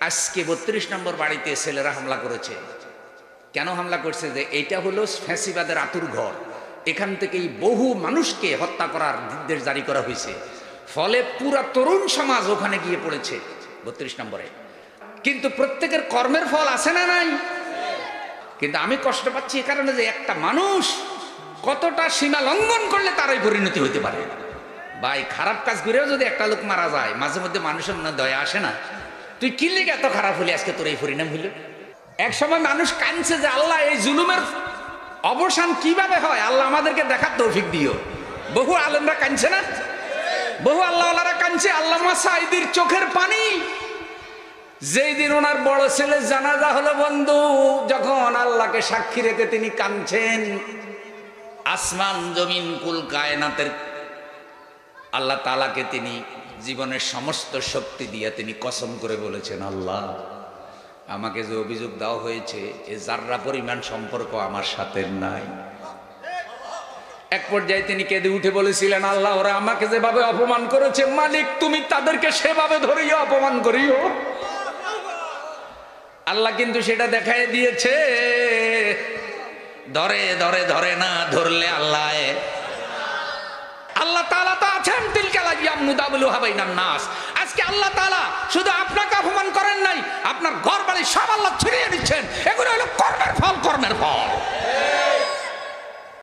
আজকে ৩২ নম্বর বাড়িতে ছেলেরা হামলা করেছে। কেন হামলা করছে? যে এইটা হলো ফ্যাসিবাদের আতুর ঘর, এখান থেকেই বহু মানুষকে হত্যা করার নির্দেশ জারি করা হয়েছে। ফলে পুরা তরুণ সমাজ ওখানে গিয়ে পড়েছে ৩২ নম্বরে। কিন্তু প্রত্যেকের কর্মের ফল আছে না নাই? কিন্তু আমি কষ্ট পাচ্ছি এ কারণে যে একটা মানুষ কতটা সীমা লঙ্ঘন করলে তারই পরিণতি হতে পারে। ভাই, খারাপ কাজ করেও যদি একটা লোক মারা যায়, মাঝে মধ্যে মানুষের মনে দয়া আসে না? তুই কি লিগে এত খারাপ হলি, আজকে তোর এই পরিণাম হইল। এক সময় মানুষ কাঁদছে যে আল্লাহ এই জুলুমের অবসান কিভাবে হয়, আল্লাহ আমাদেরকে দেখার তৌফিক দিও। বহু আলেমরা কাঁদছে না? বহু আল্লাহওয়ালারা কাঁদছে। আল্লামা সাঈদীর চোখের পানি, যেই দিন ওনার বড় ছেলে জানাজা হলো বন্ধু, যখন আল্লাহকে সাক্ষী রেখে তিনি কাঁদছেন, আসমান জমিন কুল কায়নাতের আল্লাহ তাআলাকে তিনি জীবনের সমস্ত শক্তি দিয়ে তিনি কসম করে বলেছেন, আল্লাহ আমাকে যে অভিযোগ দেওয়া হয়েছে এ যাররা পরিমাণ সম্পর্ক আমার সাথে নাই। এক পর্যায়ে তিনি কেঁদে উঠে বলেছিলেন, আল্লাহ ওরা আমাকে যেভাবে অপমান করেছে, মালিক তুমি তাদেরকে সেভাবে ধরিও অপমান করিও। আল্লাহ কিন্তু সেটা দেখাই দিয়েছে। ধরে ধরে ধরে না ধরলে আল্লাহ তাআলা তো আছেন। তিলকাল আইয়াম নুদাবিলুহা বাইনান নাস। আজকে আল্লাহ তাআলা শুধু আপনাকে অপমান করেন নাই, আপনার ঘর বাড়ি সব আল্লাহ ছিনিয়ে নিচ্ছেন। এগুলো হলো কর্মের ফল, কর্মের ফল।